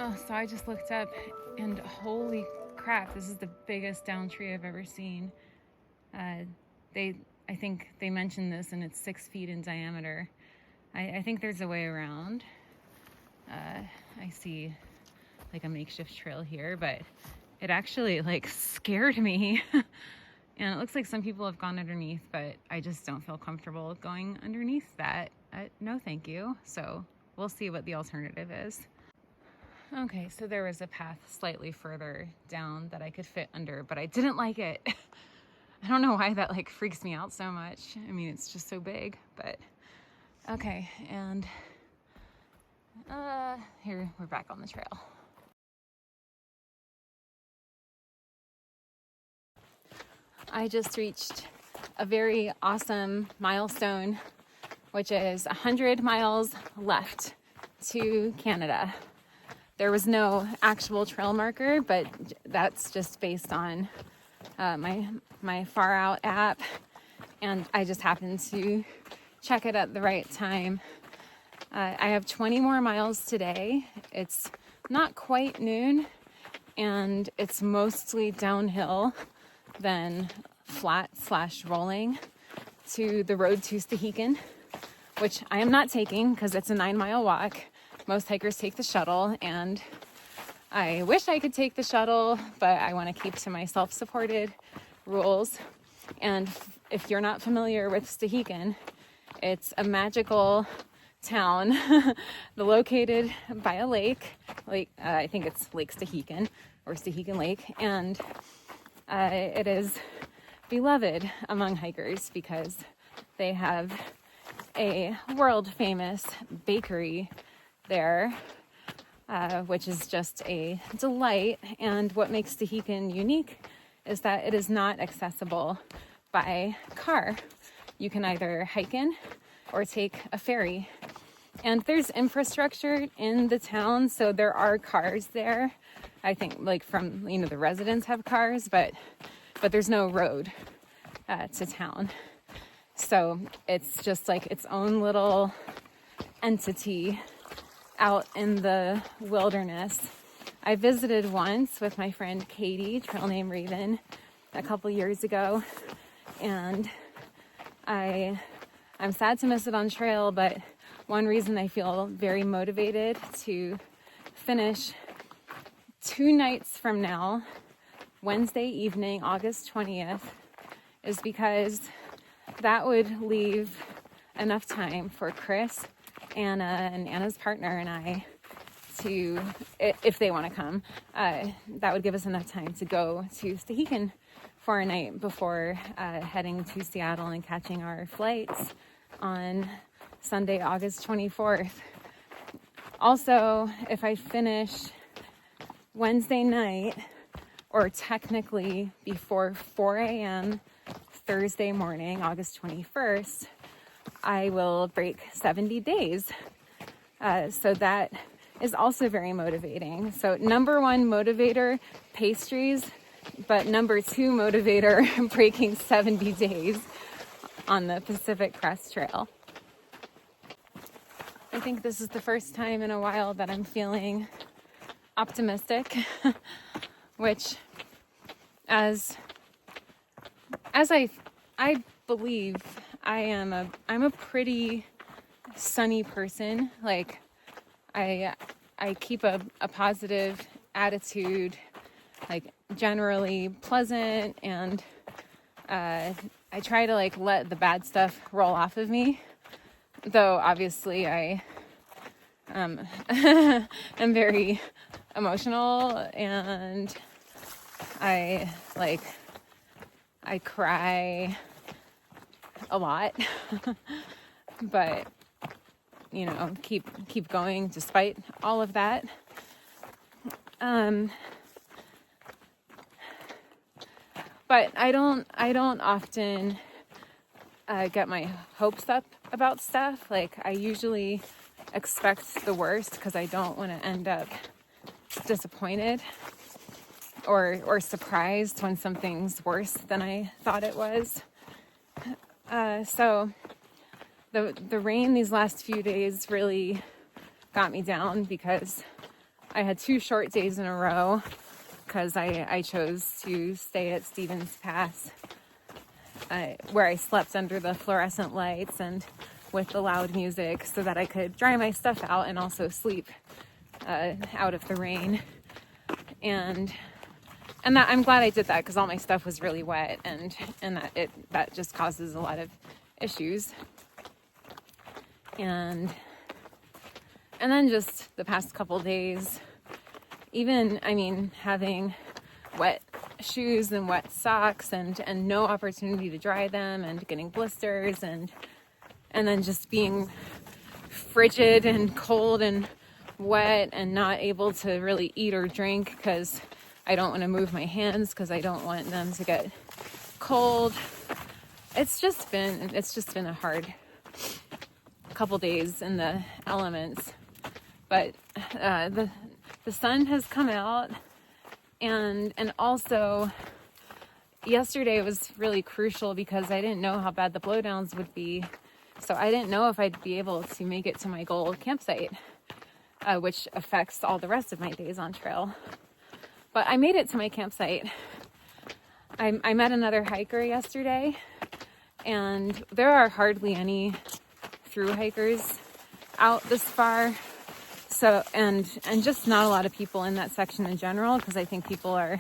Oh, so I just looked up and holy crap, this is the biggest down tree I've ever seen. I think they mentioned this and it's 6 feet in diameter. I think there's a way around. I see like a makeshift trail here, but it actually like scared me. And it looks like some people have gone underneath, but I just don't feel comfortable going underneath that. No, thank you. So we'll see what the alternative is. Okay, so there was a path slightly further down that I could fit under, but I didn't like it. I don't know why that like freaks me out so much. I mean, it's just so big, but okay. And here we're back on the trail. I just reached a very awesome milestone, which is 100 miles left to Canada. There was no actual trail marker, but that's just based on my Far Out app, and I just happened to check it at the right time. I have 20 more miles today. It's not quite noon, and it's mostly downhill than flat/rolling to the road to Stehekin, which I am not taking because it's a 9-mile walk. Most hikers take the shuttle, and I wish I could take the shuttle, but I want to keep to my self-supported rules. And if you're not familiar with Stehekin, it's a magical town located by a lake. I think it's Lake Stehekin or Stehekin Lake, and it is beloved among hikers because they have a world famous bakery there, which is just a delight. And what makes Stehekin unique is that it is not accessible by car. You can either hike in or take a ferry. And there's infrastructure in the town, so there are cars there. I think like from, the residents have cars, but there's no road to town. So it's just like its own little entity out in the wilderness. I visited once with my friend Katie, trail name Raven, a couple years ago, and I'm sad to miss it on trail, but one reason I feel very motivated to finish 2 nights from now, Wednesday evening, August 20th, is because that would leave enough time for Chris, Anna, and Anna's partner and I to, if they want to come, that would give us enough time to go to Stehekin for a night before heading to Seattle and catching our flights on Sunday, August 24th. Also, if I finish Wednesday night, or technically before 4 a.m. Thursday morning, August 21st, I will break 70 days. So that is also very motivating. So number 1 motivator, Pastries, but number 2 motivator, breaking 70 days on the Pacific Crest Trail. I think this is the first time in a while that I'm feeling optimistic, which as I believe I'm a pretty sunny person. Like I keep a positive attitude, like generally pleasant, and I try to like let the bad stuff roll off of me. Though obviously I am very emotional, and I cry a lot, but keep going despite all of that. But I don't often get my hopes up about stuff. Like I usually expect the worst because I don't want to end up disappointed or surprised when something's worse than I thought it was. So the rain these last few days really got me down because I had 2 short days in a row because I chose to stay at Stevens Pass, where I slept under the fluorescent lights and with the loud music so that I could dry my stuff out and also sleep out of the rain. And that I'm glad I did that because all my stuff was really wet, and that just causes a lot of issues. And then just the past couple days, even, I mean, having wet shoes and wet socks and no opportunity to dry them and getting blisters and then just being frigid and cold and wet and not able to really eat or drink because I don't want to move my hands because I don't want them to get cold. It's just been a hard couple days in the elements, but the sun has come out, and also yesterday was really crucial because I didn't know how bad the blowdowns would be, so I didn't know if I'd be able to make it to my goal campsite, which affects all the rest of my days on trail. But I made it to my campsite. I met another hiker yesterday, and there are hardly any through hikers out this far. So, and just not a lot of people in that section in general, because I think people are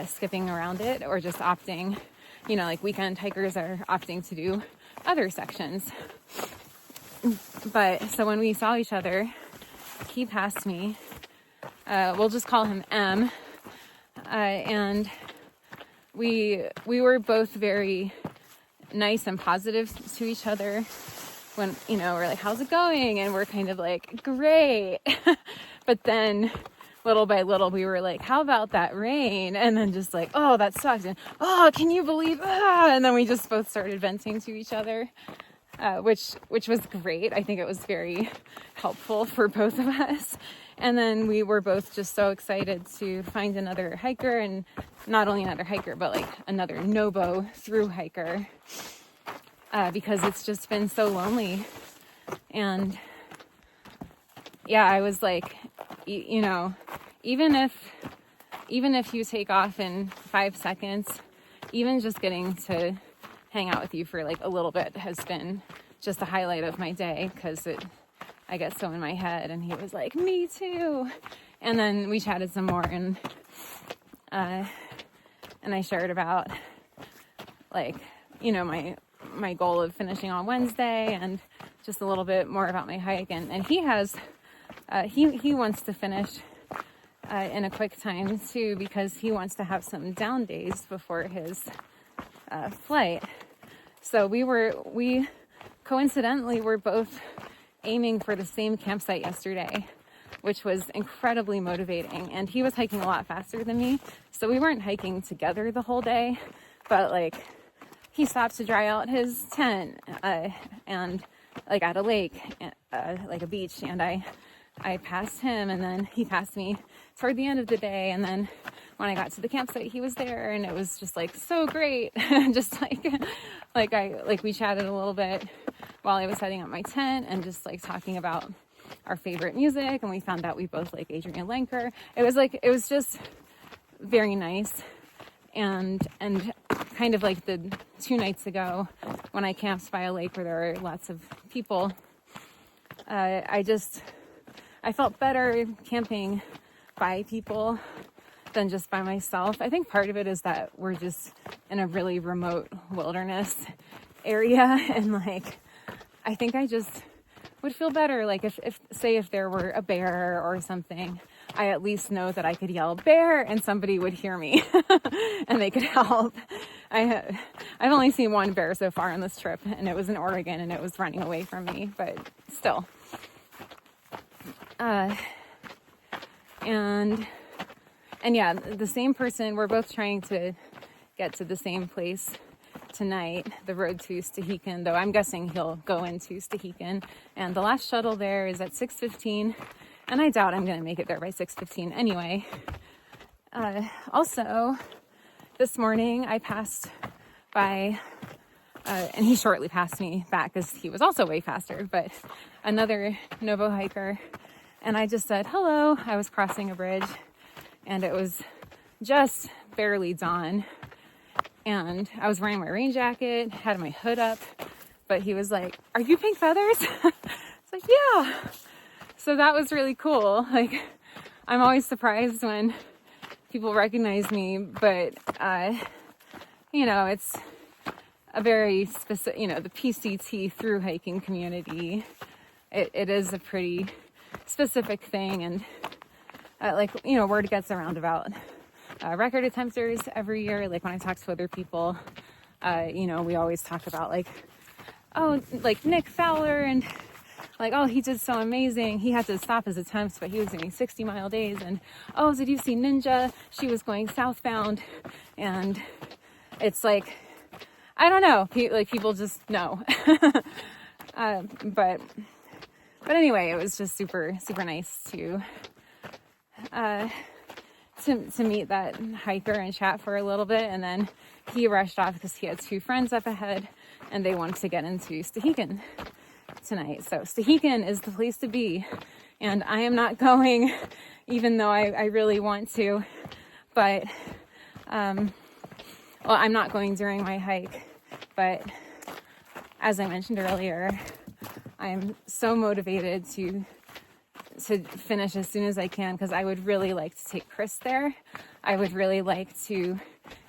skipping around it or just opting, like weekend hikers are opting to do other sections. But so when we saw each other, he passed me. We'll just call him M. And we were both very nice and positive to each other when, we're like, how's it going? And we're kind of like, great. But then little by little, we were like, how about that rain? And then just like, oh, that sucks. And, oh, can you believe, and then we just both started venting to each other, which was great. I think it was very helpful for both of us. And then we were both just so excited to find another hiker, and not only another hiker, but like another Nobo through hiker, because it's just been so lonely. And yeah, I was like, even if you take off in 5 seconds, even just getting to hang out with you for like a little bit has been just a highlight of my day, because I get so in my head. And he was like, me too. And then we chatted some more, and I shared about like, my goal of finishing on Wednesday, and just a little bit more about my hike. And he has, he wants to finish in a quick time too, because he wants to have some down days before his flight. So we coincidentally were both aiming for the same campsite yesterday, which was incredibly motivating. And he was hiking a lot faster than me, so we weren't hiking together the whole day, but like he stopped to dry out his tent and like at a lake, like a beach, and I passed him, and then he passed me toward the end of the day. And then when I got to the campsite, he was there, and it was just like so great. Just like we chatted a little bit while I was setting up my tent, and just like talking about our favorite music, and we found out we both like Adrian Lenker. It was just very nice. And kind of like the 2 nights ago when I camped by a lake where there were lots of people, I felt better camping by people than just by myself. I think part of it is that we're just in a really remote wilderness area, and like I think I just would feel better like if there were a bear or something, I at least know that I could yell bear and somebody would hear me and they could help. I've only seen one bear so far on this trip, and it was in Oregon, and it was running away from me, but still. And yeah, the same person, we're both trying to get to the same place tonight, the road to Stehekin, though I'm guessing he'll go into Stehekin, and the last shuttle there is at 6:15, and I doubt I'm going to make it there by 6:15 anyway. Also, this morning I passed by, and he shortly passed me back because he was also way faster, but another Novo hiker And I just said hello. I was crossing a bridge and it was just barely dawn. And I was wearing my rain jacket, had my hood up, but he was like, "Are you Pink Feathers?" It's like, yeah. So that was really cool. Like, I'm always surprised when people recognize me, but, you know, it's a very specific, you know, the PCT through hiking community. It is a pretty specific thing. And like, you know, word gets around about record attempters every year. Like when I talk to other people, you know, we always talk about like, oh, like Nick Fowler, and like, oh, he did so amazing. He had to stop his attempts, but he was doing 60-mile days. And oh, did you see Ninja? She was going southbound. And it's like, I don't know, like people just know. But anyway, it was just super nice to meet that hiker and chat for a little bit. And then he rushed off because he had 2 friends up ahead and they wanted to get into Stehekin tonight. So Stehekin is the place to be. And I am not going, even though I really want to. But, well, I'm not going during my hike. But as I mentioned earlier, I'm so motivated to finish as soon as I can, because I would really like to take Chris there. I would really like to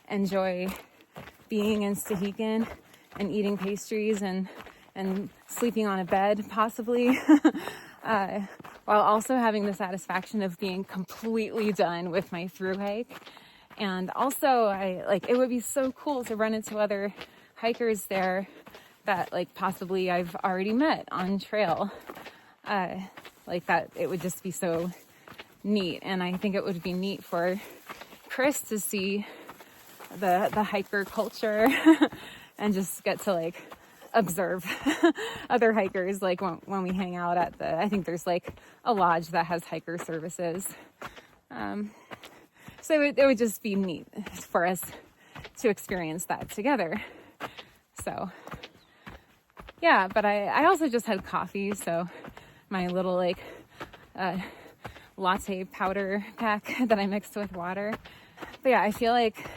enjoy being in Stehekin and eating pastries and sleeping on a bed, possibly, while also having the satisfaction of being completely done with my through hike. And also, it would be so cool to run into other hikers there that like possibly I've already met on trail. Like that, it would just be so neat. And I think it would be neat for Chris to see the hiker culture and just get to like observe other hikers, like when we hang out at I think there's like a lodge that has hiker services. So it would just be neat for us to experience that together. So yeah, but I also just had coffee, so my little like latte powder pack that I mixed with water. But yeah, I feel like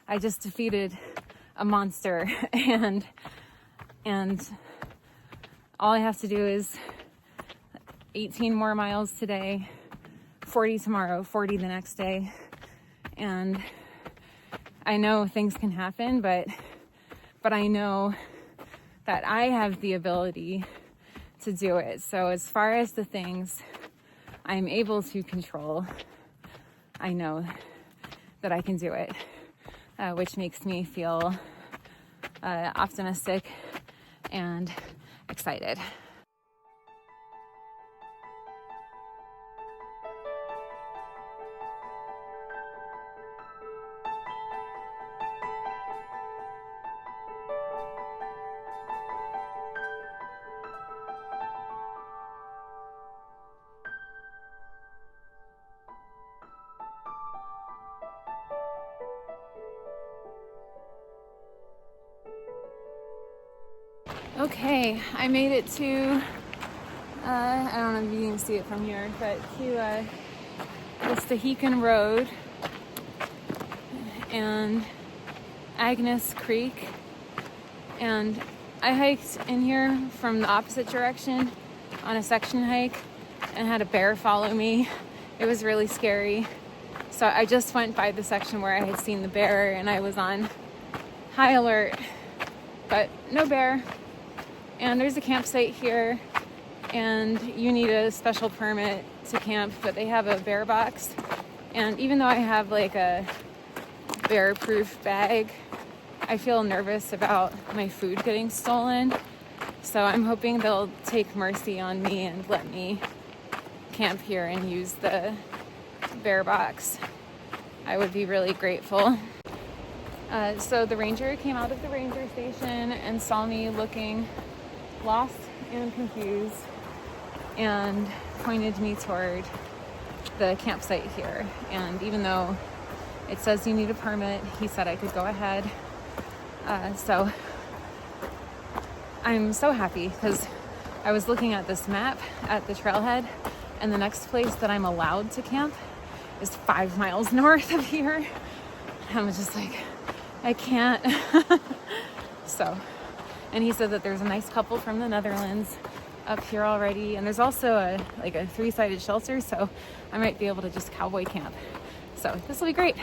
I just defeated a monster, and all I have to do is 18 more miles today, 40 tomorrow, 40 the next day. And I know things can happen, but I know that I have the ability to do it. So as far as the things I'm able to control, I know that I can do it, which makes me feel optimistic and excited. Okay, I made it to, I don't know if you can see it from here, but to the Stehekin Road and Agnes Creek. And I hiked in here from the opposite direction on a section hike and had a bear follow me. It was really scary. So I just went by the section where I had seen the bear and I was on high alert, but no bear. And there's a campsite here, and you need a special permit to camp, but they have a bear box. And even though I have like a bear-proof bag, I feel nervous about my food getting stolen. So I'm hoping they'll take mercy on me and let me camp here and use the bear box. I would be really grateful. So the ranger came out of the ranger station and saw me looking lost and confused and pointed me toward the campsite here. And even though it says you need a permit, he said I could go ahead. So I'm so happy because I was looking at this map at the trailhead And the next place that I'm allowed to camp is 5 miles north of here. I was just like, I can't. So, and he said that there's a nice couple from the Netherlands up here already. And there's also a 3-sided shelter. So I might be able to just cowboy camp. So this will be great.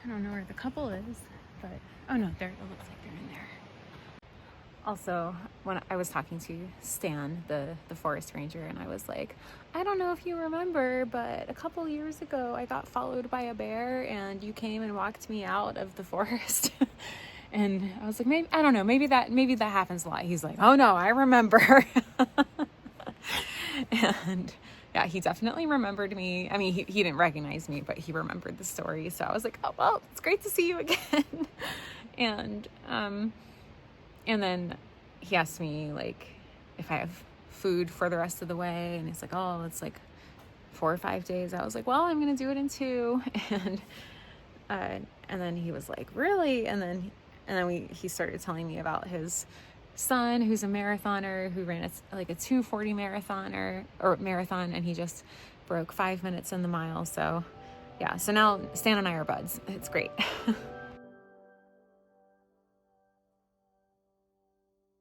I don't know where the couple is, but oh no, there, it looks like they're in there. Also, when I was talking to Stan, the forest ranger, and I was like, I don't know if you remember, but a couple years ago I got followed by a bear and you came and walked me out of the forest. And I was like, maybe, I don't know, maybe that happens a lot. He's like, oh no, I remember. And yeah, he definitely remembered me. I mean, he didn't recognize me, but he remembered the story. So I was like, oh, well, it's great to see you again. And then he asked me, like, if I have food for the rest of the way. And he's like, oh, it's like 4 or 5 days. I was like, well, I'm going to do it in 2. And then he was like, really? And then he started telling me about his son, who's a marathoner, who ran a 2:40 marathon, and he just broke 5 minutes in the mile. So yeah, so now Stan and I are buds. It's great.